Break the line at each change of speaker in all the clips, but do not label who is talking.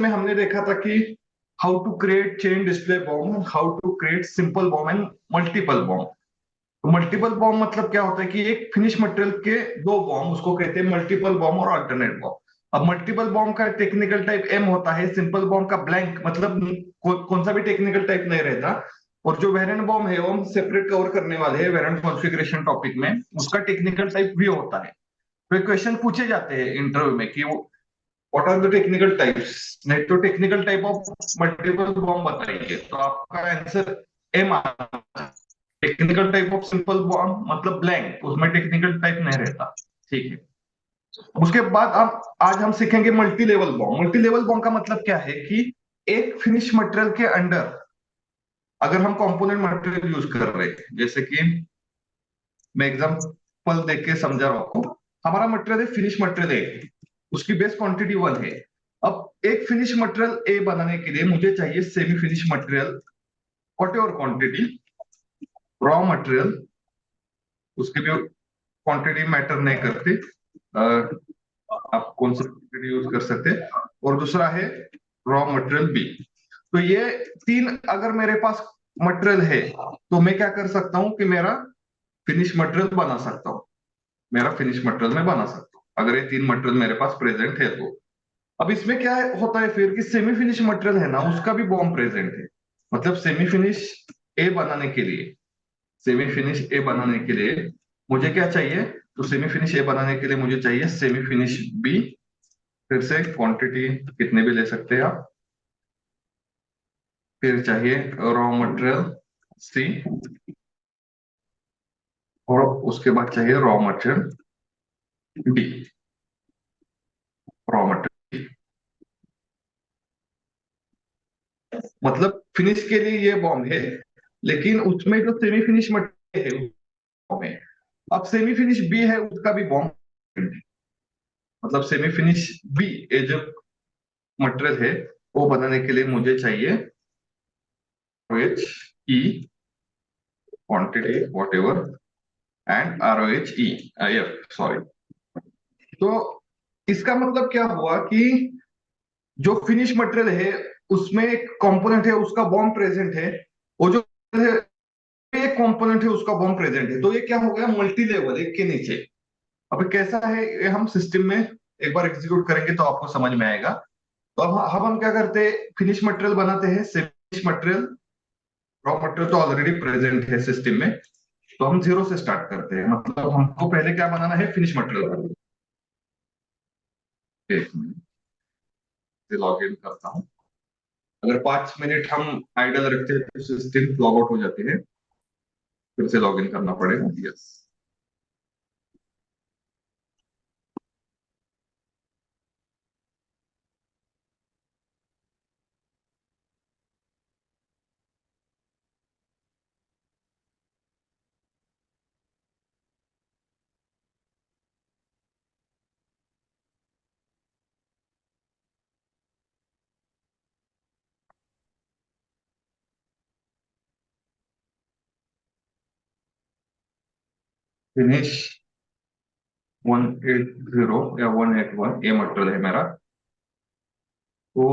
में हमने देखा था कि how to create change display BOM, how to create simple BOM and multiple BOM. तो मल्टीपल बॉम्ब मतलब क्या होता है कि एक फिनिश मटेरियल के दो बॉम्ब, उसको कहते हैं मल्टीपल बॉम्ब और अल्टरनेट बॉम्ब। अब मल्टीपल बॉम्ब का टेक्निकल टाइप एम होता है, सिंपल बॉम्ब का ब्लैंक, मतलब कौन सा भी टेक्निकल टाइप नहीं रहता। और जो वेरिएंट बॉम्ब है वो हम सेपरेट कवर करने वाले हैं वेरिएंट कॉन्फ़िगरेशन टॉपिक में, उसका टेक्निकल टाइप भी होता है। तो क्वेश्चन पूछे जाते हैं इंटरव्यू में कि what are the technical types, नहीं तो technical type of multiple BOM बताइए, तो आपका आंसर एम आता है। Technical type of simple BOM मतलब ब्लैंक, उसमें टेक्निकल टाइप नहीं रहता। ठीक है। उसके बाद अब आज हम सीखेंगे multi level bomb. Multi level bomb का मतलब क्या है कि एक फिनिश मटेरियल के अंडर अगर हम कंपोनेंट मटेरियल यूज कर रहे हैं, जैसे कि मैं एग्जांपल देख के समझा रहा हूं, हमारा मटेरियल है फिनिश मटेरियल है, उसकी बेस क्वांटिटी 1 है। अब एक फिनिश मटेरियल ए बनाने के लिए मुझे चाहिए semi finish material what ever quantity, raw material, उसकी भी क्वांटिटी मैटर नहीं करती, आप कौन सा क्वांटिटी यूज कर सकते हैं। और दूसरा है रॉ मटेरियल बी। तो ये तीन अगर मेरे पास मटेरियल है तो मैं क्या कर सकता हूं कि मेरा फिनिश मटेरियल बना सकता हूं, मेरा फिनिश मटेरियल में बना सकता हूं अगर ये तीन मटेरियल मेरे पास प्रेजेंट है तो। अब इसमें क्या होता है फिर कि सेमी फिनिश मटेरियल है ना, उसका भी बॉम्ब प्रेजेंट है। मतलब सेमी फिनिश ए बनाने के लिए, सेमी फिनिश ए बनाने के लिए मुझे क्या चाहिए, तो सेमी फिनिश ए बनाने के लिए मुझे चाहिए सेमी फिनिश बी। फिर से क्वांटिटी कितने भी ले सकते हैं आप। फिर चाहिए रॉ मटेरियल सी, और उसके बाद चाहिए raw material D, raw material. मतलब फिनिश के लिए ये बॉम्ब है, लेकिन उसमें जो सेमी फिनिश मटेरियल है बॉम्ब है। अब सेमी फिनिश बी है, उसका भी बॉम्ब है। मतलब सेमी फिनिश बी ये जो मटेरियल है वो बनाने के लिए मुझे चाहिए H E quantity whatever and R O H E F, sorry. तो इसका मतलब क्या हुआ कि जो फिनिश मटेरियल है उसमें एक कंपोनेंट है, उसका बॉम्ब प्रेजेंट है। वो जो है, एक कंपोनेंट है उसका बॉम्ब प्रेजेंट है। तो ये क्या हो गया, मल्टी लेवल एक के नीचे। अब कैसा है ये हम सिस्टम में एक बार एग्जीक्यूट करेंगे तो आपको समझ में आएगा। तो अब हम क्या करते हैं, फिनिश मटेरियल बनाते हैं, फिनिश मटेरियल, रॉ मटेरियल तो ऑलरेडी प्रेजेंट है सिस्टम में। तो हम जीरो से स्टार्ट करते हैं, मतलब हमको पहले क्या बनाना है, फिनिश मटेरियल। एक मिनट से लॉग इन करता हूँ। अगर 5 मिनट हम आइडल रखते हैं तो सिस्टम लॉग आउट हो जाती है, फिर से लॉग इन करना पड़ेगा। यस, फिनिश 180 या 181 ये मटेरियल है मेरा। तो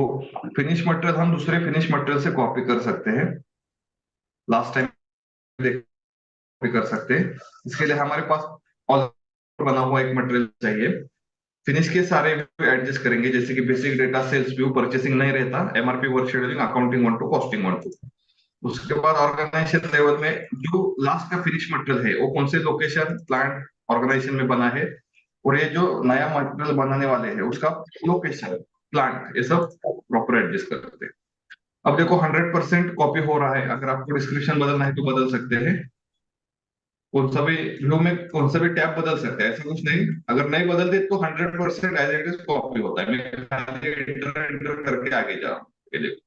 फिनिश मटेरियल हम दूसरे फिनिश मटेरियल से कॉपी कर सकते हैं, लास्ट टाइम कॉपी कर सकते हैं। इसके लिए हमारे पास ऑलरेडी बना हुआ एक मटेरियल चाहिए। फिनिश के सारे एडजस्ट करेंगे, जैसे कि basic data, sales view, purchasing नहीं रहता, MRP, work scheduling, accounting 1 2, costing 1 2। उसके बाद ऑर्गेनाइजेशन लेवल में जो लास्ट का फिनिश मटेरियल है वो कौन से लोकेशन, प्लांट, ऑर्गेनाइजेशन में बना है, और ये जो नया मटेरियल बनाने वाले हैं उसका लोकेशन, प्लांट, ये सब प्रॉपर एडजस्ट करते हैं। अब देखो 100% कॉपी हो रहा है। अगर आपको डिस्क्रिप्शन बदलना है तो बदल सकते हैं, कौन सा भी व्यू में कौन सा भी टैब बदल सकते हैं, ऐसा कुछ नहीं। अगर नहीं बदलते तो 100% एज इट इज कॉपी होता है। मैं खाली एंटर एंटर करके आगे जा रहा हूँ, ये देखो।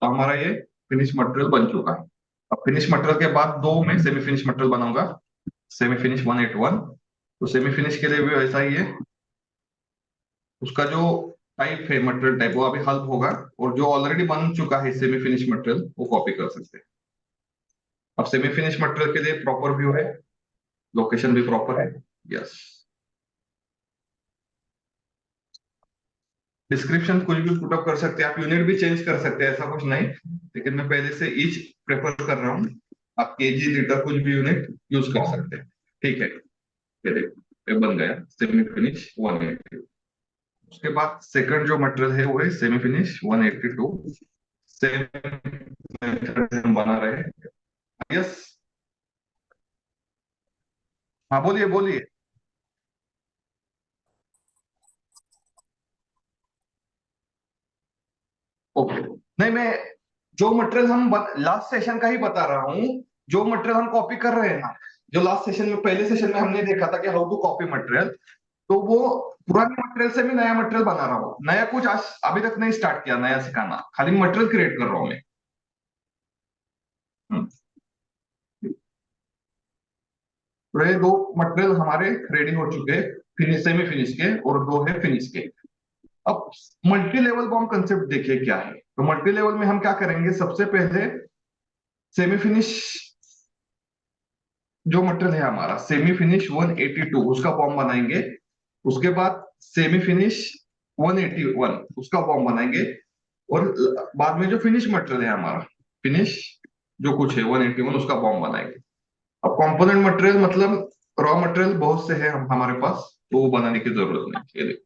तो हमारा ये फिनिश मटेरियल बन चुका है। अब फिनिश मटेरियल के बाद दो में सेमी फिनिश मटेरियल बनाऊंगा, सेमी फिनिश 181। तो सेमी फिनिश के लिए भी वैसा ही है, उसका जो टाइप है मटेरियल टाइप वो अभी हेल्प होगा, और जो ऑलरेडी बन चुका है सेमी फिनिश मटेरियल वो कॉपी कर सकते हैं। अब सेमी फिनिश मटेरियल के लिए प्रॉपर व्यू है, लोकेशन भी प्रॉपर है। यस, डिस्क्रिप्शन कुछ भी पुटअप कर सकते हैं, आप यूनिट भी चेंज कर सकते हैं, ऐसा कुछ नहीं, लेकिन मैं पहले से ईच प्रेफर कर रहा हूँ। आप केजी लीटर कुछ भी यूनिट यूज कर सकते हैं। ठीक है, ये देखो ये बन गया सेमी फिनिश 180। उसके बाद सेकंड जो मटेरियल है वो है सेमी फिनिश 182। सेम मेथड हम बना रहे हैं। यस, हाँ बोलिए बोलिए। ओके, नहीं मैं जो मटेरियल हम लास्ट सेशन का ही बता रहा हूँ। जो मटेरियल हम कॉपी कर रहे हैं ना, जो लास्ट सेशन में पहले सेशन में हमने देखा था कि हाउ टू कॉपी मटेरियल, तो वो पुराने मटेरियल से भी नया मटेरियल बना रहा हूँ। नया कुछ आज अभी तक नहीं स्टार्ट किया नया सिखाना, खाली मटेरियल क्रिएट कर रहा हूँ मैं। हम्म, तो ये दो मटेरियल हमारे रेडी हो चुके हैं, फिनिश सेमी फिनिश के, और दो है फिनिश के। अब मल्टी लेवल बॉम्ब कंसेप्ट देखिए क्या है। तो मल्टी लेवल में हम क्या करेंगे, सबसे पहले सेमी फिनिश जो मटेरियल है हमारा सेमी फिनिश 182 उसका बॉम्ब बनाएंगे। उसके बाद सेमी फिनिश 181 उसका बॉम्ब बनाएंगे। और बाद में जो फिनिश मटेरियल है हमारा, फिनिश जो कुछ है 181 उसका बॉम्ब बनाएंगे। अब कंपोनेंट मटेरियल मतलब रॉ मटेरियल बहुत से है हम हमारे पास, तो वो बनाने की जरूरत नहीं। ये देखो,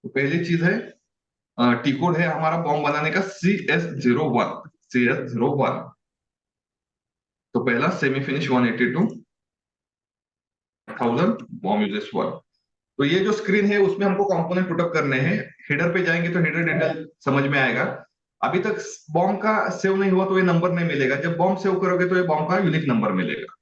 तो पहली चीज है टी कोड है हमारा बॉम्ब बनाने का CS01। CS01, तो पहला सेमी फिनिश 182 1000 बॉम्ब यूजेस 1। तो ये जो स्क्रीन है उसमें हमको कंपोनेंट पुटअप करने हैं। हेडर पे जाएंगे तो हेडर डिटेल समझ में आएगा। अभी तक बॉम्ब का सेव नहीं हुआ तो ये नंबर नहीं मिलेगा, जब बॉम्ब सेव करोगे तो ये बॉम्ब का यूनिक नंबर मिलेगा।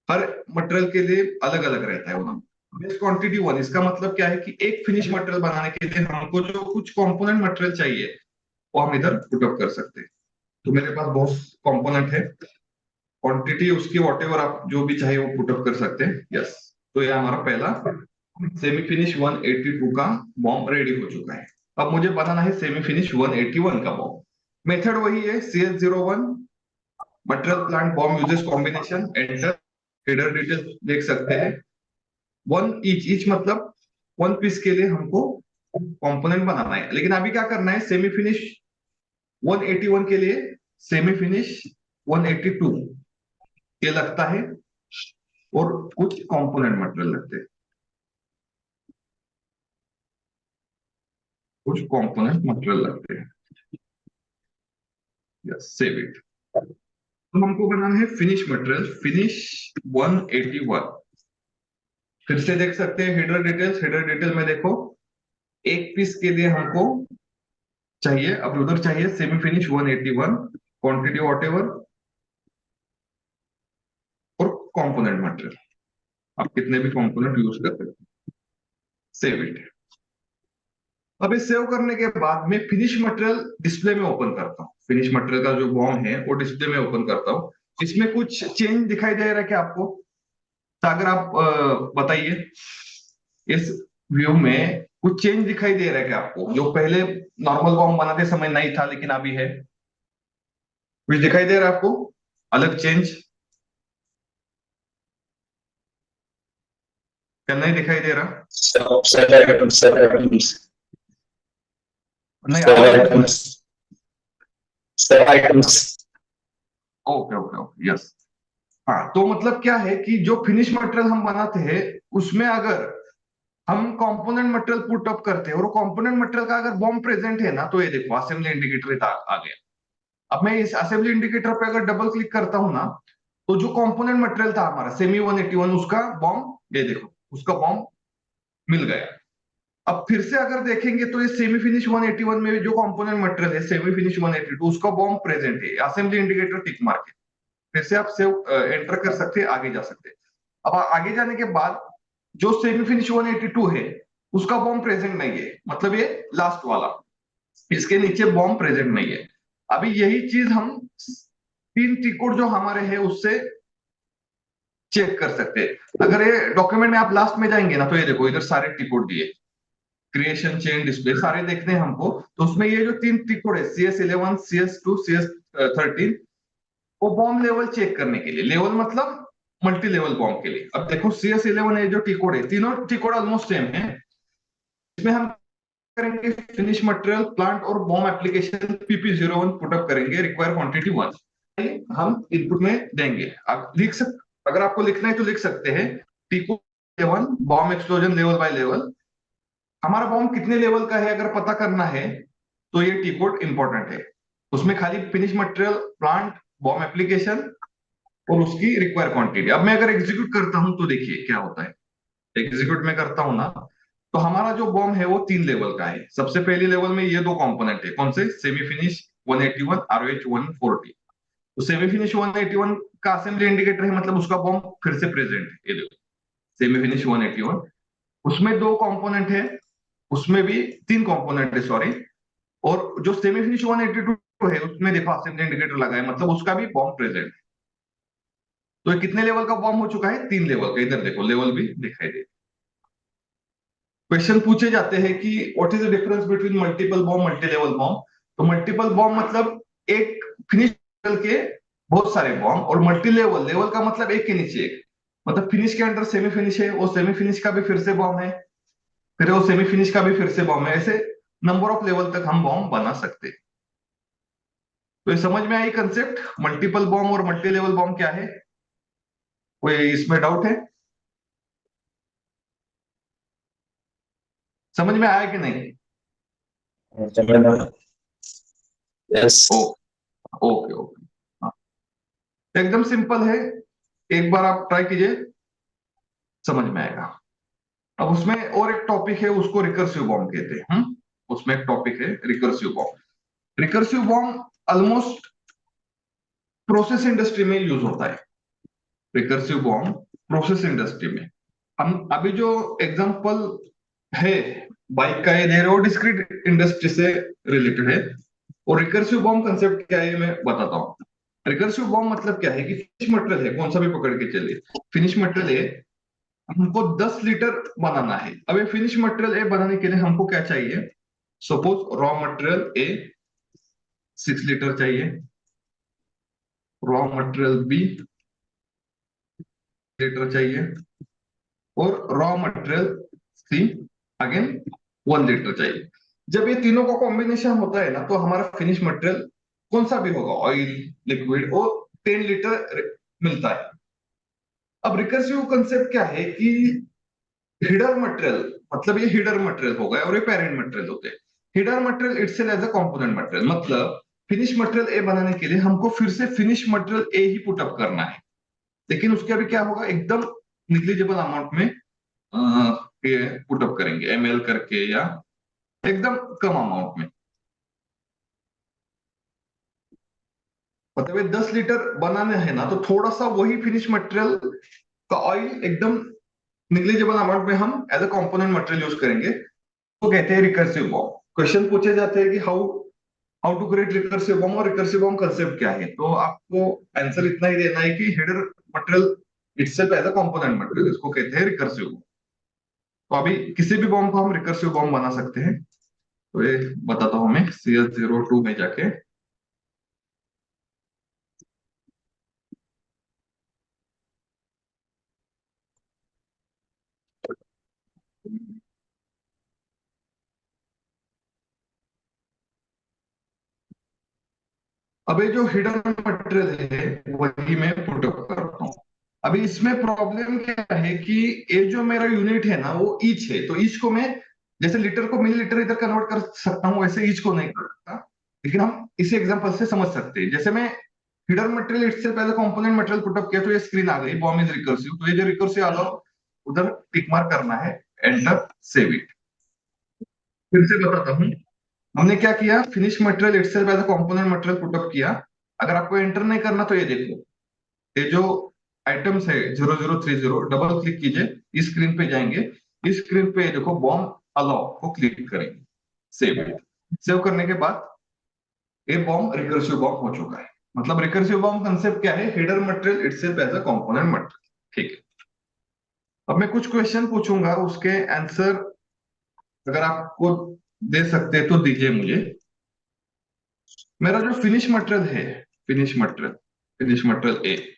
हर मटेरियल के लिए अलग अलग रहता है वो नंबर। बेस क्वांटिटी 1 इसका मतलब क्या है कि एक फिनिश मटेरियल बनाने के लिए हमको जो कुछ कंपोनेंट मटेरियल चाहिए वो हम इधर पुटअप कर सकते हैं। तो मेरे पास बहुत कंपोनेंट है, क्वांटिटी उसकी वॉट एवर आप जो भी चाहिए वो पुटअप कर सकते हैं। यस, तो ये हमारा पहला सेमी फिनिश 182 का बॉम्ब रेडी हो चुका है। अब मुझे बनाना है सेमी फिनिश 181 का बॉम्ब। मेथड वही है, CS01 material plant bomb uses combination enter. Header detail देख सकते हैं। वन ईच, ईच मतलब वन पीस के लिए हमको कंपोनेंट बनाना है। लेकिन अभी क्या करना है, सेमी फिनिश 181 के लिए सेमी फिनिश 182 ये लगता है, और कुछ कंपोनेंट मटेरियल लगते हैं, कुछ कंपोनेंट मटेरियल लगते हैं। Yes, save it. तो हमको बनाना है फिनिश मटेरियल फिनिश 181। फिर से देख सकते हैं हेडर डिटेल्स। हेडर डिटेल में देखो, एक पीस के लिए हमको चाहिए, अब उधर चाहिए semi finish 181 quantity what ever, और कंपोनेंट मटेरियल आप कितने भी कंपोनेंट यूज कर सकते हैं। Save it. अब इस सेव करने के बाद मैं फिनिश मटेरियल डिस्प्ले में ओपन करता हूँ। फिनिश मटेरियल का जो बॉम्ब है वो डिस्प्ले में ओपन करता हूँ। इसमें कुछ चेंज दिखाई दे रहा है क्या आपको? सागर आप बताइए, इस व्यू में कुछ चेंज दिखाई दे रहा है क्या आपको, जो पहले नॉर्मल बॉम्ब बनाते समय नहीं था लेकिन अभी है? कुछ दिखाई दे रहा है आपको अलग चेंज? क्या नहीं दिखाई दे रहा?
Seven items.
नहीं,
Seven
आवाज नहीं सुनाई।
items. Seven items.
Okay okay okay, yes. हाँ, तो मतलब क्या है कि जो फिनिश मटेरियल हम बनाते हैं उसमें अगर हम कंपोनेंट मटेरियल पुट अप करते हैं और कंपोनेंट मटेरियल का अगर बॉम्ब प्रेजेंट है ना, तो ये देखो असेंबली इंडिकेटर आ गया। अब मैं इस असेंबली इंडिकेटर पे अगर डबल क्लिक करता हूं ना, तो जो कंपोनेंट मटेरियल था हमारा सेमी 181 उसका बॉम्ब, ये देखो उसका बॉम्ब मिल गया। अब फिर से अगर देखेंगे तो ये सेमी फिनिश 181 में जो कंपोनेंट मटेरियल है सेमी फिनिश 182 उसका बॉम्ब प्रेजेंट है, असेंबली इंडिकेटर टिक मार्क है। फिर से आप सेव एंटर कर सकते हैं, आगे जा सकते हैं। अब आगे जाने के बाद जो सेमी फिनिश 182 है उसका बॉम्ब प्रेजेंट नहीं है, मतलब ये लास्ट वाला, इसके नीचे बॉम्ब प्रेजेंट नहीं है। अभी यही चीज हम तीन टिकोड जो हमारे हैं उससे चेक कर सकते हैं। अगर ये डॉक्यूमेंट में आप लास्ट में जाएंगे ना, तो ये देखो इधर सारे टिकोड दिए, क्रिएशन चेन डिस्प्ले सारे देखने हैं हमको। तो उसमें ये जो तीन टिकोड है CS11 CS2 CS13, वो बॉम्ब लेवल चेक करने के लिए, लेवल मतलब मल्टी लेवल बॉम्ब के लिए। अब देखो CS11 ये जो टी कोड है, तीनों टी कोड ऑलमोस्ट सेम है। इसमें हम करेंगे फिनिश मटेरियल प्लांट और बॉम्ब एप्लीकेशन PP01 पुटअप करेंगे, रिक्वायर क्वांटिटी 1 हम इनपुट में देंगे। आप लिख सक अगर आपको लिखना है तो लिख सकते हैं T one bomb explosion level by level. हमारा बॉम्ब कितने लेवल का है अगर पता करना है तो ये टी कोड इंपॉर्टेंट है। उसमें खाली finish material plant bomb application और उसकी रिक्वायर क्वांटिटी। अब मैं अगर एग्जीक्यूट करता हूं तो देखिए क्या होता है। एग्जीक्यूट में करता हूं ना तो हमारा जो बॉम्ब है वो 3 लेवल का है। सबसे पहले लेवल में ये 2 कंपोनेंट है, कौन से, सेमी फिनिश 181 ROH 140। तो सेमी फिनिश 181 का असेंबली इंडिकेटर है, मतलब उसका बॉम्ब फिर से प्रेजेंट है। ये देखो सेमी फिनिश 181, उसमें 2 कंपोनेंट है, उसमें भी 3 कंपोनेंट है सॉरी। और जो सेमी फिनिश 182 है उसमें देखो असेंबली इंडिकेटर लगा है, मतलब उसका भी बॉम्ब प्रेजेंट है। तो ये कितने लेवल का बॉम्ब हो चुका है, 3 लेवल का। इधर देखो लेवल भी दिखाई दे। क्वेश्चन पूछे जाते हैं कि what is the difference between multiple bomb multi level bomb. तो मल्टीपल बॉम्ब मतलब एक फिनिश के बहुत सारे बॉम्ब, और मल्टी लेवल, लेवल का मतलब एक के नीचे एक, मतलब फिनिश के अंदर सेमी फिनिश है, वो सेमी फिनिश का भी फिर से बॉम्ब है, फिर वो सेमी फिनिश का भी फिर से बॉम्ब है। ऐसे नंबर ऑफ लेवल तक हम बॉम्ब बना सकते हैं। तो ये समझ में आई कंसेप्ट, मल्टीपल बॉम्ब और मल्टी लेवल बॉम्ब क्या है? कोई इसमें डाउट है? समझ में आया कि नहीं?
Yes.
ओ ओके ओके, हाँ, एकदम सिंपल है। एक बार आप ट्राई कीजिए, समझ में आएगा। अब उसमें और एक टॉपिक है, उसको रिकर्सिव बॉम्ब कहते हैं। उसमें एक टॉपिक है recursive bomb. Recursive bomb almost process industry में यूज होता है। रिकर्सिव बॉम्ब प्रोसेस इंडस्ट्री में, हम अभी जो एग्जांपल है बाइक का ये दे रहे हो, डिस्क्रीट इंडस्ट्री से रिलेटेड है। और रिकर्सिव बॉम्ब कंसेप्ट क्या है मैं बताता हूँ। रिकर्सिव बॉम्ब मतलब क्या है कि फिनिश मटेरियल है, कौन सा भी पकड़ के चलिए, फिनिश मटेरियल है, हमको 10 लीटर बनाना है। अब ये फिनिश मटेरियल ए बनाने के लिए हमको क्या चाहिए, suppose raw material A 6 litre चाहिए, रॉ मटेरियल बी लीटर चाहिए, और raw material see again 1 litre चाहिए। जब ये तीनों का कॉम्बिनेशन होता है ना तो हमारा फिनिश मटेरियल कौन सा भी होगा, ऑयल लिक्विड, वो 10 लीटर मिलता है। अब रिकर्सिव कंसेप्ट क्या है कि हिडर मटेरियल, मतलब ये हिडर मटेरियल हो गए और ये पेरेंट मटेरियल होते हैं। Header material itself as a component material, मतलब फिनिश मटेरियल ए बनाने के लिए हमको फिर से फिनिश मटेरियल ए ही पुटअप करना है, लेकिन उसके अभी क्या होगा, एकदम निग्लिजिबल अमाउंट में ये पुटअप करेंगे, ML करके या एकदम कम अमाउंट में। मतलब ये 10 लीटर बनाने हैं ना तो थोड़ा सा वही फिनिश मटेरियल का ऑयल एकदम निग्लिजिबल अमाउंट में हम as a component material use करेंगे, तो कहते हैं रिकर्सिव बॉम्ब। क्वेश्चन पूछे जाते हैं कि how how to create recursive BOM, और रिकर्सिव बॉम्ब कंसेप्ट क्या है। तो आपको आंसर इतना ही देना है कि header material itself as a component material, इसको कहते हैं रिकर्सिव बॉम्ब। तो अभी किसी भी बॉम्ब को हम रिकर्सिव बॉम्ब बना सकते हैं। तो ये बताता हूं मैं CS02 में जाके। अब ये जो हिडन मटेरियल है वही मैं पुटअप करता हूँ। अभी इसमें प्रॉब्लम क्या है कि ये जो मेरा यूनिट है ना वो ईच है, तो ईच को मैं जैसे लीटर को मिलीलीटर इधर कन्वर्ट कर सकता हूँ, वैसे ईच को नहीं कर सकता। लेकिन हम इसी एग्जांपल से समझ सकते हैं। जैसे मैं हिडन मटेरियल इससे पहले कंपोनेंट मटेरियल पुटअप किया तो ये स्क्रीन आ गई, बॉम्ब इज रिकर्सिव। तो ये जो रिकर्सिव आ रहा उधर टिक मार्क करना है, एंटर, सेव इट। फिर से बताता हूँ, हमने क्या किया, finish material itself as a component material put up किया। अगर आपको एंटर नहीं करना तो ये देखो, ये जो आइटम्स है 0030, डबल क्लिक कीजिए, इस स्क्रीन पे जाएंगे, इस स्क्रीन पे देखो बॉम्ब अलाउ को क्लिक करेंगे, सेव। सेव करने के बाद ये बॉम्ब रिकर्सिव बॉम्ब हो चुका है। मतलब रिकर्सिव बॉम्ब कंसेप्ट क्या है, header material itself as a component material. ठीक है, अब मैं कुछ क्वेश्चन पूछूंगा, उसके आंसर अगर आपको दे सकते हैं तो दीजिए मुझे। मेरा जो फिनिश मटेरियल है, फिनिश मटेरियल ए,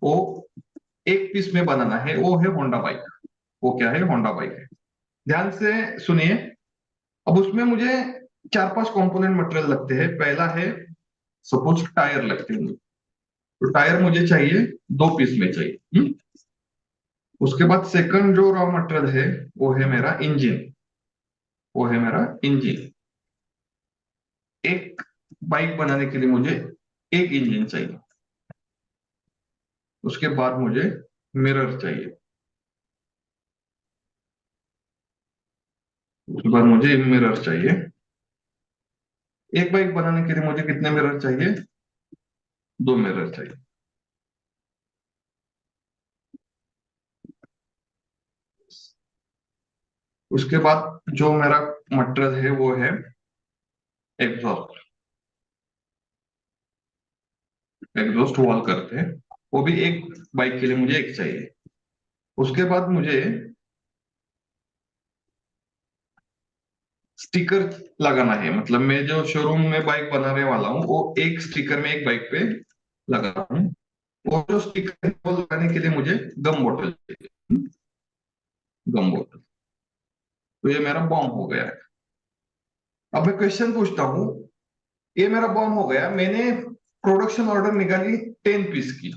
वो एक पीस में बनाना है, वो है होंडा बाइक। वो क्या है, होंडा बाइक है। ध्यान से सुनिए, अब उसमें मुझे 4-5 कंपोनेंट मटेरियल लगते हैं। पहला है, सपोज टायर लगते हैं, तो टायर मुझे चाहिए 2 पीस में चाहिए। उसके बाद सेकंड जो रॉ मटेरियल है वो है मेरा इंजन, वो है मेरा इंजन। एक बाइक बनाने के लिए मुझे एक इंजन चाहिए। उसके बाद मुझे मिरर चाहिए। उसके बाद मुझे मिरर चाहिए। एक बाइक बनाने के लिए मुझे कितने मिरर चाहिए? 2 मिरर चाहिए। उसके बाद जो मेरा मटेरियल है वो है एग्जॉस्ट। एग्जॉस्ट वॉल करते हैं, वो भी एक बाइक के लिए मुझे एक चाहिए। उसके बाद मुझे स्टिकर लगाना है, मतलब मैं जो शोरूम में बाइक बनाने वाला हूँ वो एक स्टिकर में एक बाइक पे लगा हूँ। और जो स्टिकर है वो लगाने के लिए मुझे गम बॉटल चाहिए। गम बॉटल। तो ये मेरा बॉम्ब हो गया है। अब मैं क्वेश्चन पूछता हूँ, ये मेरा बॉम्ब हो गया, मैंने प्रोडक्शन ऑर्डर निकाली 10 पीस की।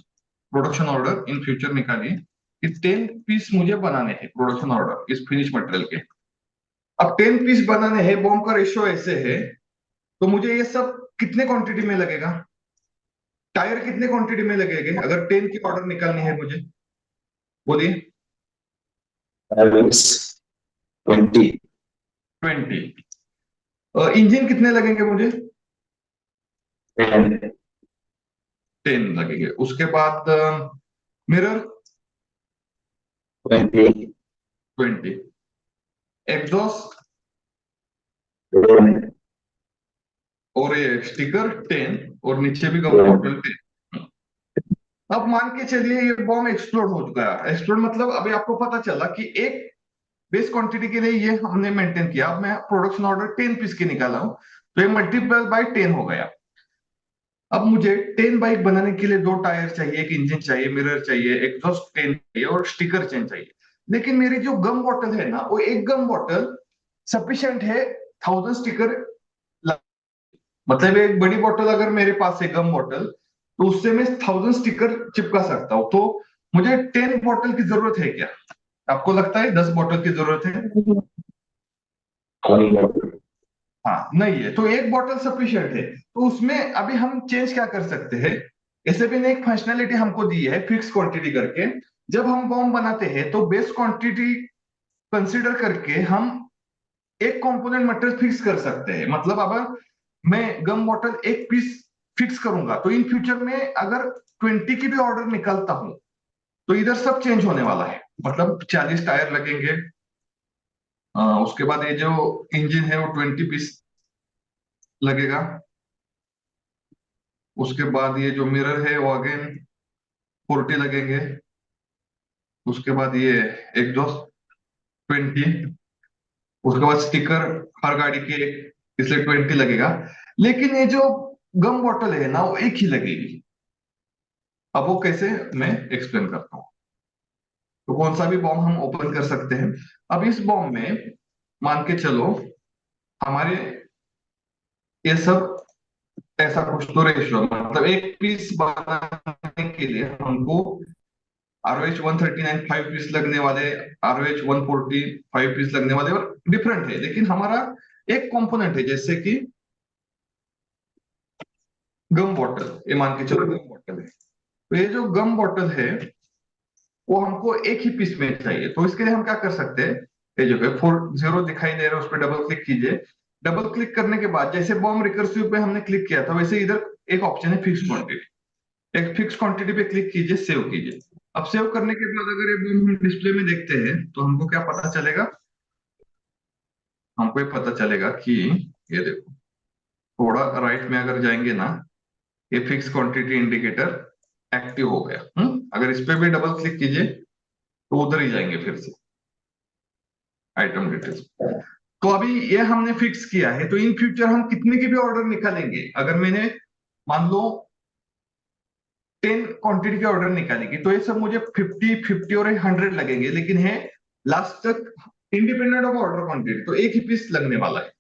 प्रोडक्शन ऑर्डर इन फ्यूचर निकाली कि 10 पीस मुझे बनाने हैं, प्रोडक्शन ऑर्डर इस फिनिश मटेरियल के। अब 10 पीस बनाने हैं, बॉम्ब का रेशियो ऐसे है, तो मुझे ये सब कितने क्वांटिटी में लगेगा? टायर कितने क्वांटिटी में लगेंगे अगर 10 की ऑर्डर निकालनी है मुझे? बोलिए।
मीन्स 20.
20। इंजन कितने लगेंगे मुझे?
10.
10 लगेंगे। उसके बाद मिरर
20.
20। एग्जॉस्ट
10.
और ये स्टिकर 10, और नीचे भी गम
10.
बॉटल 10। अब मान के चलिए ये बॉम्ब एक्सप्लोड हो चुका है। एक्सप्लोड मतलब अभी आपको पता चला कि एक बेस क्वांटिटी के लिए ये हमने मेंटेन किया। अब मैं प्रोडक्शन ऑर्डर 10 पीस की निकाला हूं, तो ये मल्टीपल बाय 10 हो गया। अब मुझे 10 बाइक बनाने के लिए 2 टायर चाहिए, एक इंजन चाहिए, मिरर चाहिए, एग्जॉस्ट 10 चाहिए और स्टिकर चेन चाहिए। लेकिन मेरी जो गम बॉटल है ना, वो एक गम बॉटल सफिशियंट है 1000 स्टिकर। मतलब एक बड़ी बॉटल अगर मेरे पास है गम बॉटल, तो उससे मैं 1000 स्टिकर चिपका सकता हूँ। तो मुझे 10 बॉटल की जरूरत है क्या? आपको लगता है 10 बॉटल की जरूरत है? हाँ, नहीं है। तो एक बॉटल सफिशियंट है। तो उसमें अभी हम चेंज क्या कर सकते हैं? एसएपी ने एक फंक्शनैलिटी हमको दी है फिक्स क्वांटिटी करके। जब हम बॉम्ब बनाते हैं तो बेस क्वांटिटी कंसीडर करके हम एक कंपोनेंट मटेरियल फिक्स कर सकते हैं। मतलब अगर मैं गम बॉटल एक पीस फिक्स करूंगा, तो इन फ्यूचर में अगर 20 की भी ऑर्डर निकालता हूं, तो इधर सब चेंज होने वाला है। मतलब 40 टायर लगेंगे। उसके बाद ये जो इंजन है वो 20 पीस लगेगा। उसके बाद ये जो मिरर है वो अगेन 40 लगेंगे। उसके बाद ये एग्जॉस्ट 20। उसके बाद स्टिकर हर गाड़ी के, इसलिए 20 लगेगा। लेकिन ये जो गम बॉटल है ना, वो एक ही लगेगी। अब वो कैसे, मैं एक्सप्लेन करता हूँ। तो कौन सा भी बॉम्ब हम ओपन कर सकते हैं। अब इस बॉम्ब में मान के चलो हमारे ये सब ऐसा कुछ तो रेशियो, मतलब एक पीस बनाने के लिए हमको RH 139 5 पीस लगने वाले, RH 140 5 पीस लगने वाले, और डिफरेंट है। लेकिन हमारा एक कंपोनेंट है, जैसे कि गम बॉटल, ये मान के चलो गम बॉटल है। तो ये जो गम बॉटल है वो हमको एक ही पीस में चाहिए। तो इसके लिए हम क्या कर सकते हैं, ये जो है 40 दिखाई दे रहा है उस पर डबल क्लिक कीजिए। डबल क्लिक करने के बाद जैसे बॉम्ब रिकर्सिव पे हमने क्लिक किया था, वैसे इधर एक ऑप्शन है फिक्स क्वांटिटी। एक फिक्स क्वांटिटी पे क्लिक कीजिए, सेव कीजिए। अब सेव करने के बाद अगर ये बॉम्ब हम डिस्प्ले में देखते हैं तो हमको क्या पता चलेगा? हमको ये पता चलेगा कि ये देखो, थोड़ा राइट में अगर जाएंगे ना, ये फिक्स क्वांटिटी इंडिकेटर एक्टिव हो गया। अगर इस पे भी डबल क्लिक कीजिए तो उधर ही जाएंगे फिर से आइटम डिटेल्स। तो अभी ये हमने फिक्स किया है, तो इन फ्यूचर हम कितने की भी ऑर्डर निकालेंगे, अगर मैंने मान लो 10 क्वांटिटी की ऑर्डर निकालेगी, तो ये सब मुझे 50 50 और 100 लगेंगे। लेकिन है लास्ट तक इंडिपेंडेंट ऑफ ऑर्डर क्वांटिटी, तो एक ही पीस लगने वाला है।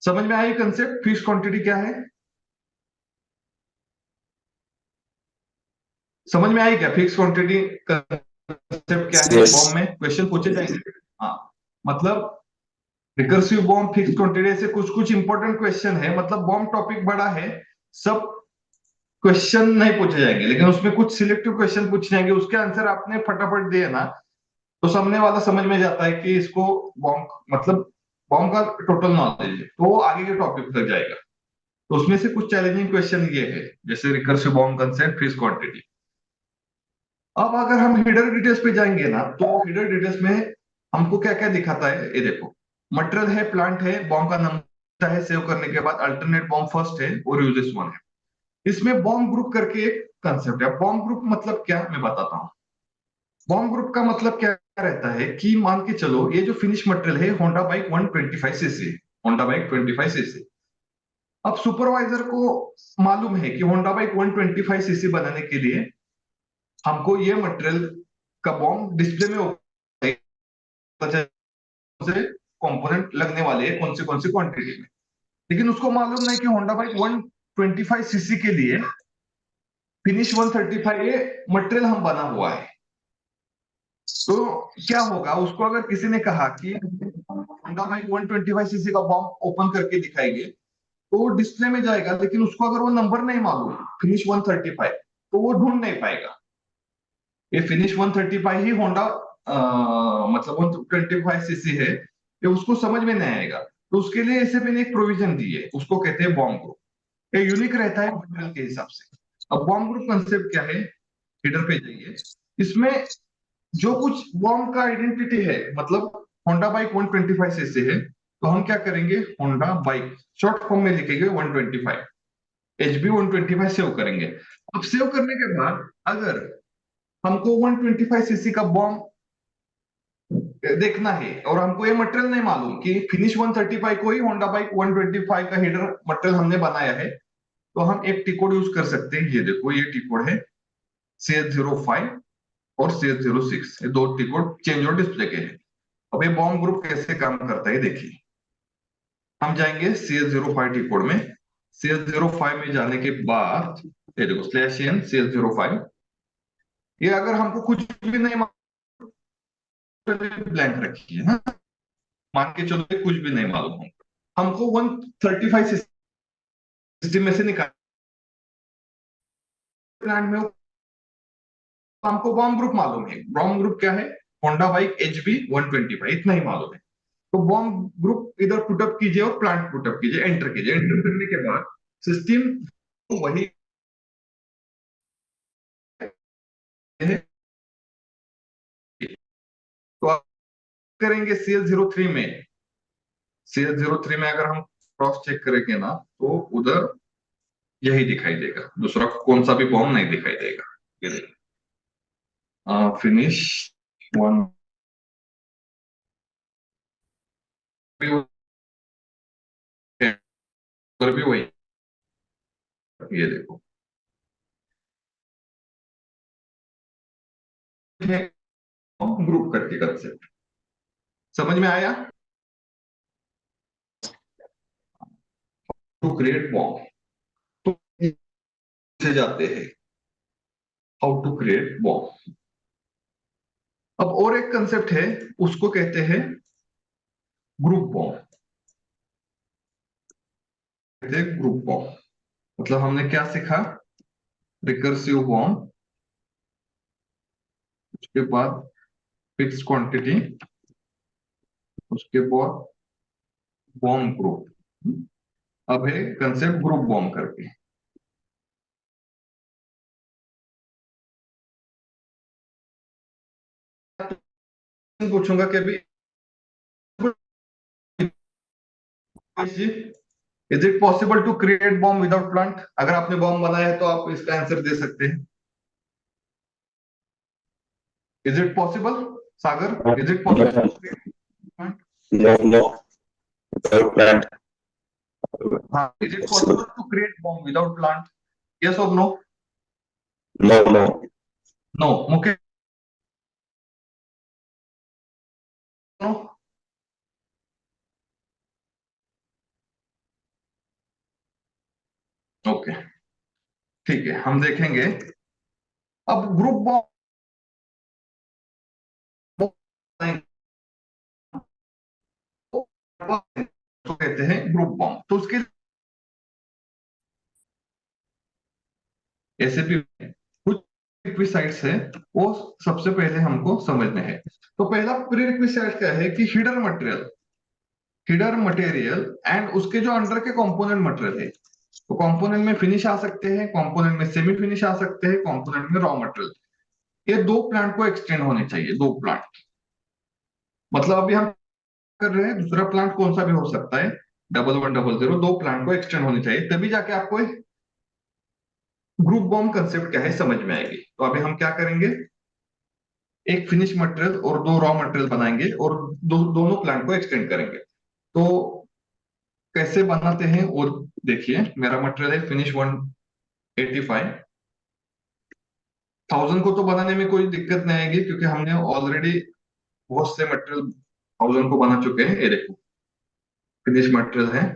समझ में आई कंसेप्ट? फिक्स क्वांटिटी क्या है? समझ में आई क्या फिक्स क्वांटिटी कंसेप्ट क्या है?
यस।
बॉम्ब में क्वेश्चन पूछे जाएंगे। हाँ, मतलब रिकर्सिव बॉम्ब, फिक्स क्वांटिटी से कुछ कुछ इंपॉर्टेंट क्वेश्चन है। मतलब बॉम्ब टॉपिक बड़ा है, सब क्वेश्चन नहीं पूछे जाएंगे, लेकिन उसमें कुछ सिलेक्टिव क्वेश्चन पूछे जाएंगे, उसके आंसर आपने फटाफट दिए ना तो सामने वाला समझ में जाता है कि इसको बॉम्ब मतलब बॉम्ब का टोटल नॉलेज है, तो वो आगे के टॉपिक तक जाएगा। तो उसमें से कुछ चैलेंजिंग क्वेश्चन ये है, जैसे recursive BOM concept, fix quantity. अब अगर हम हिडर डिटेल्स पे जाएंगे ना, तो हिडर डिटेल्स में हमको क्या क्या दिखाता है ये देखो। मटेरियल है, प्लांट है, बॉम्ब का नंबर है, सेव करने के बाद अल्टरनेट बॉम्ब फर्स्ट है और यूजेस वन है। इसमें बॉम्ब ग्रुप करके एक कंसेप्ट है। बॉम्ब ग्रुप मतलब क्या, मैं बताता हूँ। बॉम्ब ग्रुप का मतलब क्या रहता है कि मान के चलो ये जो फिनिश मटेरियल है Honda bike 125 CC, Honda bike 25 CC. अब सुपरवाइजर को मालूम है कि होंडा बाइक 125 सीसी बनाने के लिए हमको ये मटेरियल का बॉम्ब डिस्प्ले में से कंपोनेंट लगने वाले हैं, कौन सी क्वांटिटी में। लेकिन उसको मालूम नहीं कि होंडा बाइक 125 सीसी के लिए फिनिश 135 ये मटेरियल हम बना हुआ है। तो क्या होगा, उसको अगर किसी ने कहा कि होंडा बाइक 125 सीसी का बॉम्ब ओपन करके दिखाएंगे, तो वो डिस्प्ले में जाएगा, लेकिन उसको अगर वो नंबर नहीं मालूम फिनिश 135, तो वो ढूंढ नहीं पाएगा। ये फिनिश 135 ही होंडा मतलब 125 सीसी है, ये उसको समझ में नहीं आएगा। तो उसके लिए एसएपी ने एक प्रोविजन दी है, उसको कहते हैं बॉम्ब ग्रुप। ये यूनिक रहता है मटेरियल के हिसाब से। अब बॉम्ब ग्रुप कंसेप्ट क्या है, हीडर पे जाइए। इसमें जो कुछ बॉम्ब का आइडेंटिटी है, मतलब होंडा बाइक 125 सीसी है, तो हम क्या करेंगे, होंडा बाइक शॉर्ट फॉर्म में लिखेंगे 125, एचबी 125 सेव करेंगे। अब सेव करने के बाद अगर हमको 125 सीसी का बॉम्ब देखना है और हमको ये मटेरियल नहीं मालूम कि फिनिश 135 को ही होंडा बाइक 125 का हीडर मटेरियल हमने बनाया है, तो हम एक टी कोड यूज कर सकते हैं। ये देखो, ये टी कोड है CS05 और CS06, ये दो टी कोड चेंज और डिस्प्ले के हैं। अब ये बॉम्ब ग्रुप कैसे काम करता है देखिए। हम जाएंगे CS05 टी कोड में। CS05 में जाने के बाद ये देखो /n CS05। ये अगर हमको कुछ भी नहीं ब्लैंक रखी है ना, मान के चलो कुछ भी नहीं मालूम हमको 135 सिस्टम में से निकाल प्लांट में हमको बॉम्ब ग्रुप मालूम है। बॉम्ब ग्रुप क्या है, होंडा बाइक HB 125, इतना ही मालूम है। तो बॉम्ब ग्रुप इधर पुटअप कीजिए और प्लांट पुटअप कीजिए, एंटर कीजिए। एंटर करने के बाद सिस्टम वही है। तो आप करेंगे CL03 में अगर हम क्रॉस चेक करेंगे ना, तो उधर यही दिखाई देगा, दूसरा कौन सा भी बॉम्ब नहीं दिखाई देगा। ये देखिए, फिनिश वन भी वही, ये देखो ग्रुप करके कंसेप्ट समझ में आया। टू क्रिएट बॉम्ब, तो से जाते हैं हाउ टू क्रिएट बॉम्ब। अब और एक कंसेप्ट है, उसको कहते हैं ग्रुप बॉम्ब। कहते हैं ग्रुप बॉम्ब। मतलब हमने क्या सीखा, रिकर्सिव बॉम्ब, उसके बाद फिक्स क्वांटिटी, उसके बाद बॉम्ब ग्रुप। अब है कंसेप्ट ग्रुप बॉम्ब करके। पूछूंगा कि अभी is it possible to create bomb without plant? अगर आपने बॉम्ब बनाया है तो आप इसका आंसर दे सकते हैं। Is it possible, Sagar, is it possible to create plant?
No no, plant
हाँ, is it
possible.
Possible to create bomb without plant? Yes और नो?
No no.
No, Mukesh, no. ठीक है, हम देखेंगे अब ग्रुप बॉम्ब तो कहते हैं ग्रुप बॉम्ब। तो उसके ऐसे भी कुछ प्रीरिक्विसाइट्स है, वो सबसे पहले हमको समझने हैं। तो पहला प्रीरिक्विसाइट क्या है कि हिडर मटेरियल एंड उसके जो अंडर के कंपोनेंट मटेरियल है। तो कंपोनेंट में फिनिश आ सकते हैं, कंपोनेंट में सेमी फिनिश आ सकते हैं, कंपोनेंट में रॉ मटेरियल। ये दो प्लांट को एक्सटेंड होने चाहिए, दो प्लांट। मतलब अभी हम कर रहे हैं, दूसरा प्लांट कौन सा भी हो सकता है, 1100, दो प्लांट को एक्सटेंड होनी चाहिए, तभी जाके आपको ग्रुप बॉम्ब कंसेप्ट क्या है समझ में आएगी। तो अभी हम क्या करेंगे, एक फिनिश मटेरियल और दो रॉ मटेरियल बनाएंगे और दोनों प्लांट को एक्सटेंड करेंगे। तो कैसे बनाते हैं, और देखिए मेरा मटेरियल है फिनिश 185। 1000 को तो बनाने में कोई दिक्कत नहीं आएगी, क्योंकि हमने ऑलरेडी बहुत से मटेरियल 1000 को बना चुके हैं। ये देखो फिनिश मटेरियल है।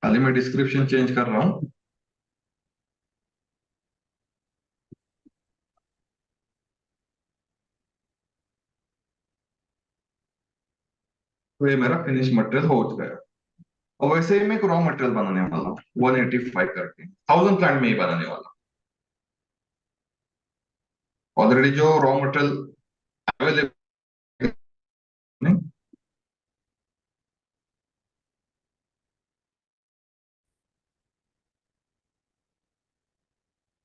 खाली मैं डिस्क्रिप्शन चेंज कर रहा हूँ। तो ये मेरा फिनिश मटेरियल हो गया। और वैसे ही मैं एक रॉ मटेरियल बनाने वाला हूँ 185 करके, 1000 प्लांट में ही बनाने वाला। ऑलरेडी जो रॉ मटेरियल अवेलेबल है,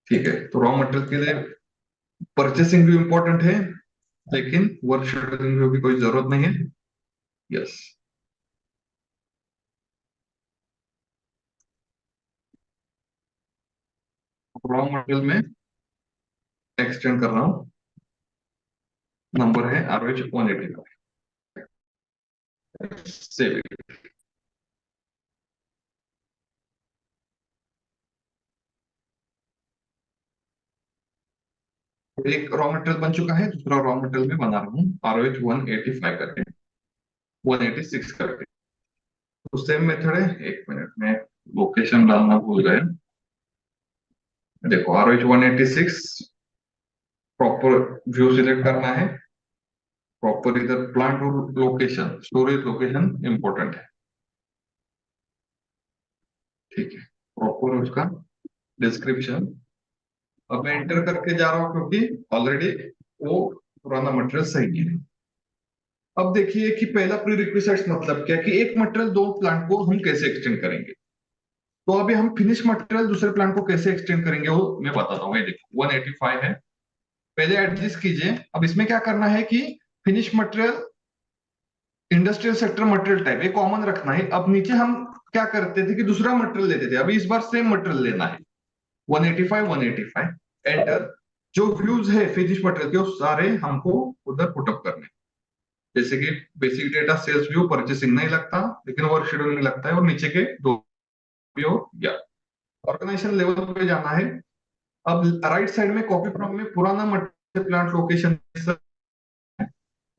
ठीक है। तो रॉ मटेरियल के लिए परचेसिंग भी इंपॉर्टेंट है, लेकिन वर्क शेड्यूलिंग में भी कोई जरूरत नहीं है। यस, रॉ मटेरियल में एक्सटेंड कर रहा हूँ। नंबर है RH 185। सेव। एक रॉ मटेरियल बन चुका है, दूसरा रॉ मटेरियल में बना रहा हूँ RH 185 करके, 186 करके। तो सेम मेथड है। एक मिनट में लोकेशन डालना भूल गए। देखो RH 186 प्रॉपर व्यू सिलेक्ट करना है। प्रॉपर इधर प्लांट और लोकेशन, स्टोरेज लोकेशन इंपॉर्टेंट है। ठीक है, प्रॉपर उसका डिस्क्रिप्शन। अब मैं एंटर करके जा रहा हूँ, क्योंकि ऑलरेडी वो पुराना मटेरियल सही है। अब देखिए कि पहला प्री रिक्विजिट्स मतलब क्या है, कि एक मटेरियल दो प्लांट को हम कैसे एक्सटेंड करेंगे। तो अभी हम फिनिश मटेरियल दूसरे प्लांट को कैसे एक्सटेंड करेंगे वो मैं बताता हूँ। ये देखो 185 है, पहले एडजस्ट कीजिए। अब इसमें क्या करना है कि finish material industrial sector material type ये कॉमन रखना है। अब नीचे हम क्या करते थे कि दूसरा मटेरियल लेते थे, अभी इस बार सेम मटेरियल लेना है। 185 185 एंटर। जो व्यूज है फिनिश मटेरियल के वो सारे हमको उधर पुटअप करने हैं। जैसे कि basic data sales view purchasing नहीं लगता, लेकिन वर्क शेड्यूलिंग लगता है, और नीचे के दो व्यू या ऑर्गेनाइजेशन लेवल पे जाना है। अब राइट साइड में कॉपी फ्रॉम में पुराना मटेरियल प्लांट लोकेशन,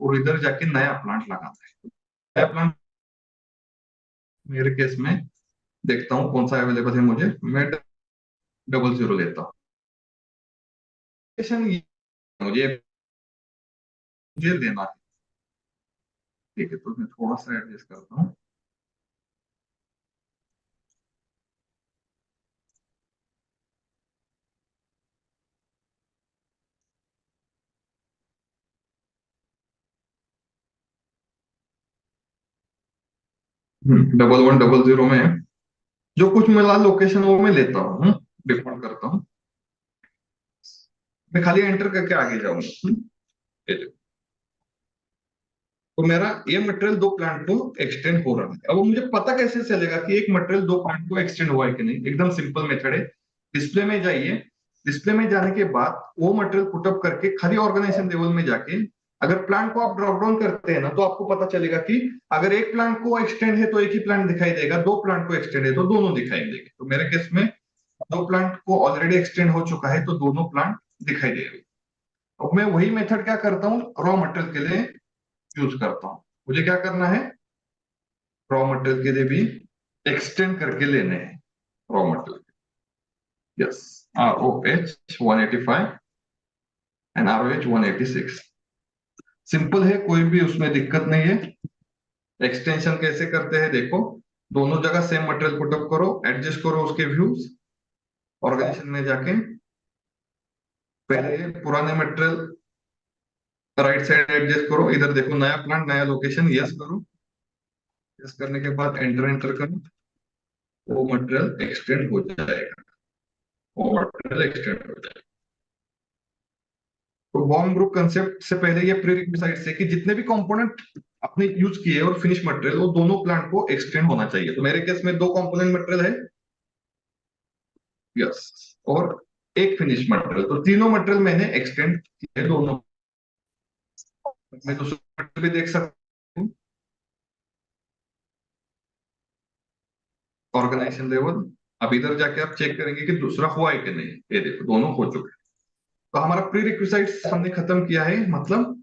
और इधर जाके नया प्लांट लगाना है। नया प्लांट मेरे केस में देखता हूँ कौन सा अवेलेबल है, मैं 00 लेता हूँ। लोकेशन मुझे मुझे देना है। ठीक है, तो मैं थोड़ा सा एडजस्ट करता हूँ। 1100 में जो कुछ मिला लोकेशन वो मैं लेता हूँ, डिफॉल्ट करता हूँ। मैं खाली एंटर करके आगे जाऊंगा। ये देखो, तो मेरा ये मटेरियल दो प्लांट को एक्सटेंड हो रहा है। अब मुझे पता कैसे चलेगा कि एक मटेरियल दो प्लांट को एक्सटेंड हुआ है कि नहीं। एकदम सिंपल मेथड है। डिस्प्ले में जाइए, डिस्प्ले में जाने के बाद वो मटेरियल पुटअप करके खाली ऑर्गेनाइजेशन लेवल में जाके अगर प्लांट को आप ड्रॉप डाउन करते हैं ना, तो आपको पता चलेगा कि अगर एक प्लांट को एक्सटेंड है तो एक ही प्लांट दिखाई देगा, दो प्लांट को एक्सटेंड है तो दोनों दिखाई देंगे। तो मेरे केस में दो प्लांट को ऑलरेडी एक्सटेंड हो चुका है तो दोनों प्लांट दिखाई दे रहे। अब मैं वही मेथड क्या करता हूँ, रॉ मटेरियल के लिए यूज करता हूँ। मुझे क्या करना है, रॉ मटेरियल के लिए भी एक्सटेंड करके लेने हैं raw material. Yes, ROH 185 and ROH 186। Simple है, कोई भी उसमें दिक्कत नहीं है। एक्सटेंशन कैसे करते हैं देखो, दोनों जगह सेम मटेरियल पुटअप करो, एडजस्ट करो उसके व्यूज। ऑर्गेनाइजेशन में जाके पहले पुराने मटेरियल राइट साइड एडजस्ट करो, इधर देखो नया प्लांट नया लोकेशन, यस करो। यस करने के बाद एंटर एंटर करो, वो मटेरियल एक्सटेंड हो जाएगा, वो मटेरियल एक्सटेंड हो जाएगा। तो बॉम्ब ग्रुप कंसेप्ट से पहले ये प्रीरिक्विजिट है कि जितने भी कंपोनेंट अपने यूज किए और फिनिश मटेरियल, वो दोनों प्लांट को एक्सटेंड होना चाहिए। तो मेरे केस में दो कंपोनेंट मटेरियल है, यस, और एक फिनिश मटेरियल, तो तीनों मटेरियल मैंने एक्सटेंड किए दोनों। मैं दूसरा मटेरियल भी देख सकता हूँ, ऑर्गेनाइजेशन लेवल। अब इधर जाके आप चेक करेंगे कि दूसरा हुआ है कि नहीं, ये देखो दोनों हो चुके हैं। तो हमारा प्री रिक्विजिट्स हमने खत्म किया है, मतलब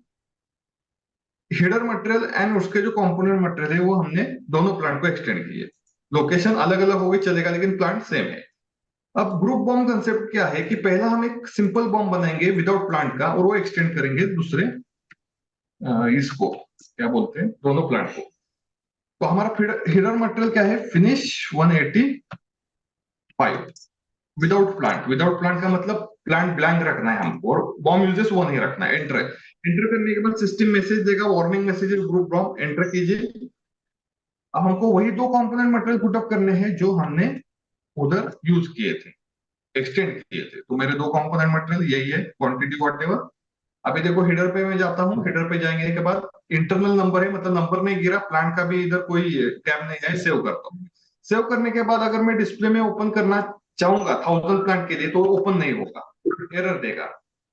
हेडर मटेरियल एंड उसके जो कंपोनेंट मटेरियल है वो हमने दोनों प्लांट को एक्सटेंड किए। लोकेशन अलग अलग हो गई चलेगा, लेकिन प्लांट सेम है। अब ग्रुप बॉम्ब कंसेप्ट क्या है कि पहला हम एक सिंपल बॉम्ब बनाएंगे विदाउट प्लांट का, और वो एक्सटेंड करेंगे दूसरे इसको क्या बोलते हैं, दोनों प्लांट को। तो हमारा हेडर मटेरियल क्या है, finish 185 without plant. Without plant का मतलब प्लांट ब्लैंक रखना है हमको, और बॉम्ब यूजेस वो नहीं रखना है। एंटर एंटर करने के बाद सिस्टम मैसेज देगा, warning message, group bomb enter कीजिए। अब हमको वही दो कंपोनेंट मटेरियल पुटअप करने हैं जो हमने उधर यूज किए थे, एक्सटेंड किए थे। तो मेरे दो कंपोनेंट मटेरियल यही है, क्वांटिटी वॉटेवर। अभी देखो हेडर पे मैं जाता हूँ, हेडर पे जाएंगे के बाद इंटरनल नंबर है, मतलब नंबर नहीं गिरा, प्लांट का भी इधर कोई टैब नहीं है, सेव करता हूँ। सेव करने के बाद अगर मैं डिस्प्ले में ओपन करना चाहूंगा 1000 प्लांट के लिए, तो ओपन नहीं होगा, एरर देगा,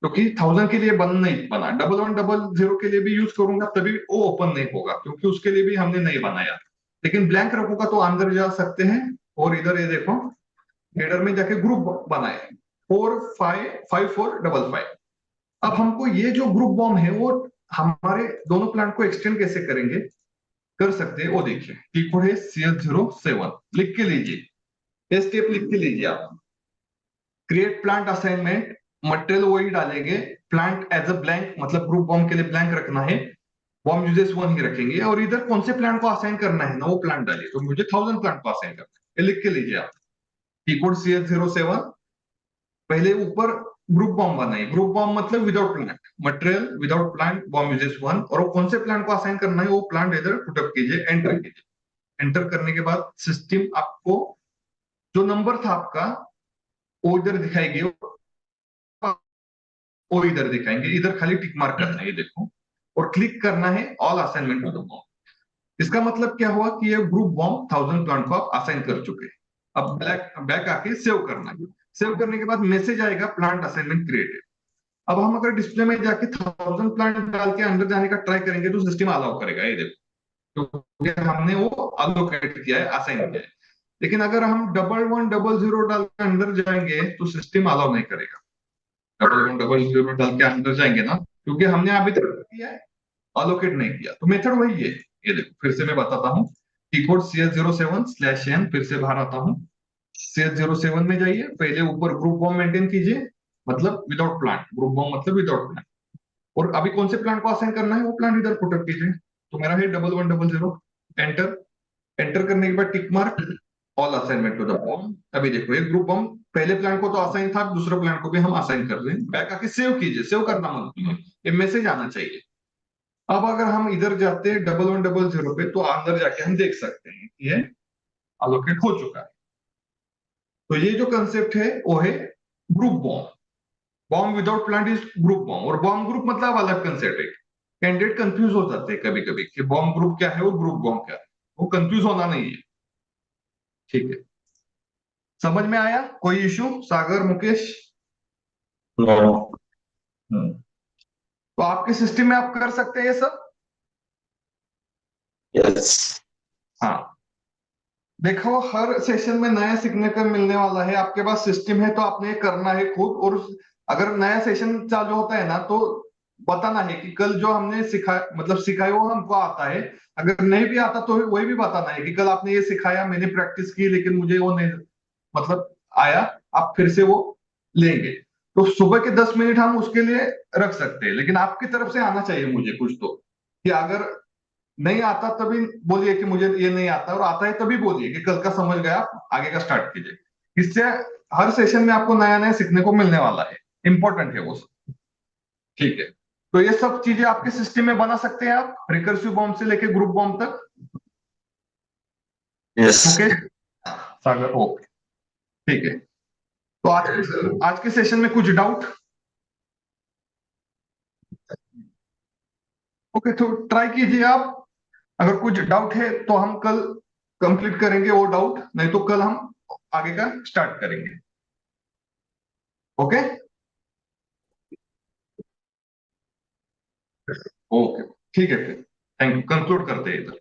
क्योंकि 1000 के लिए बन नहीं बना। 1100 के लिए भी यूज करूंगा तभी वो ओपन नहीं होगा, क्योंकि उसके लिए भी हमने नहीं बनाया। लेकिन ब्लैंक रखूंगा तो अंदर जा सकते हैं, और इधर ये देखो हेडर में जाके ग्रुप बनाए 455455। अब हमको ये जो ग्रुप बॉम्ब है वो हमारे दोनों प्लांट को एक्सटेंड कैसे करेंगे, कर सकते हैं वो देखिए। की कोड है CL07, लिख के लीजिए, ये स्टेप लिख के लीजिए आप। क्रिएट प्लांट असाइनमेंट, मटेरियल वही डालेंगे, प्लांट एज अ ब्लैंक, मतलब ग्रुप बॉम्ब के लिए ब्लैंक रखना है, बॉम्ब यूजेस 1 ही रखेंगे, और इधर कौन से प्लांट को असाइन करना है ना वो प्लांट डालिए। तो मुझे 1000 प्लांट को असाइन करना है, ये लिख के लीजिए आप। की कोड CL07, पहले ऊपर ग्रुप बॉम्ब बनाइए। ग्रुप बॉम्ब मतलब without plant, material without plant, bomb uses 1, और वो कौन से प्लांट को असाइन करना है वो प्लांट इधर पुटअप कीजिए, एंटर कीजिए। एंटर करने के बाद सिस्टम आपको जो नंबर था आपका वो इधर दिखाएगी, वो इधर दिखाएंगे, इधर खाली टिक मार्क करना है, ये देखो, और क्लिक करना है all assignment to the BOM. इसका मतलब क्या हुआ कि ये ग्रुप बॉम्ब 1000 प्लांट को आप असाइन कर चुके हैं। अब बैक आके सेव करना है। सेव करने के बाद मैसेज आएगा प्लांट असाइनमेंट क्रिएटेड। अब हम अगर डिस्प्ले में जाके 1000 प्लांट डाल के अंदर जाने का ट्राई करेंगे तो सिस्टम अलाउ करेगा, ये देखो, क्योंकि हमने वो अलोकेट किया है, असाइन किया है। लेकिन अगर हम 1100 डाल के अंदर जाएंगे तो सिस्टम अलाउ नहीं करेगा। 1100 डाल के अंदर जाएंगे ना, क्योंकि हमने अभी तक किया है, अलोकेट नहीं किया। तो मेथड वही है, ये देखो फिर से मैं बताता हूँ। कीकोड CS07/n, फिर से बाहर आता हूँ। CS07 में जाइए, पहले ऊपर ग्रुप बॉम्ब मेंटेन कीजिए, मतलब विदाउट प्लांट, ग्रुप बॉम्ब मतलब विदाउट प्लांट। और अभी कौन से प्लांट को असाइन करना है वो प्लांट इधर पुटअप कीजिए। तो मेरा है 1100, एंटर। एंटर करने के बाद tick mark, all assignment to the BOM. अभी देखो ये ग्रुप बॉम्ब पहले प्लांट को तो असाइन था, दूसरे प्लांट को भी हम असाइन कर रहे हैं। बैक आके सेव कीजिए, सेव करना मत भूलिए, ये मैसेज आना चाहिए। अब अगर हम इधर जाते हैं 1100 पे, तो अंदर जाके हम देख सकते हैं कि ये अलोकेट हो चुका है। तो ये जो कंसेप्ट है वो है group bomb. Bomb without plant is group bomb, और बॉम्ब ग्रुप मतलब अलग कंसेप्ट है। कैंडिडेट कंफ्यूज हो जाते हैं कभी कभी कि बॉम्ब ग्रुप क्या है और ग्रुप बॉम्ब क्या है, वो कंफ्यूज होना नहीं है, ठीक है। समझ में आया? कोई इशू सागर, मुकेश?
No.
तो आपके सिस्टम में आप कर सकते हैं ये सब?
Yes.
हाँ, देखो, हर सेशन में नया सीखने का मिलने वाला है। आपके पास सिस्टम है तो आपने ये करना है खुद। और अगर नया सेशन चालू होता है ना, तो बताना है कि कल जो हमने सिखाया वो हमको आता है। अगर नहीं भी आता तो वही भी बताना है कि कल आपने ये सिखाया, मैंने प्रैक्टिस की, लेकिन मुझे वो नहीं मतलब आया। आप फिर से वो लेंगे। तो सुबह के 10 मिनट हम उसके लिए रख सकते हैं, लेकिन आपकी तरफ से आना चाहिए मुझे कुछ तो। कि अगर नहीं आता तभी बोलिए कि मुझे ये नहीं आता, और आता है तभी बोलिए कि कल का समझ गया, आप आगे का स्टार्ट कीजिए। इससे हर सेशन में आपको नया नया सीखने को मिलने वाला है। इंपॉर्टेंट है वो सब। ठीक है। तो ये सब चीजें आपके सिस्टम में बना सकते हैं आप, रिकर्सिव बॉम्ब से लेके ग्रुप बॉम्ब तक।
यस।
ओके सागर, ओके। ठीक है। तो आज के सेशन में कुछ डाउट? ओके, तो ट्राई कीजिए आप। अगर कुछ डाउट है तो हम कल कंप्लीट करेंगे वो डाउट, नहीं तो कल हम आगे का स्टार्ट करेंगे। ओके। ओके, ठीक है फिर। थैंक यू, कंक्लूड करते हैं इधर।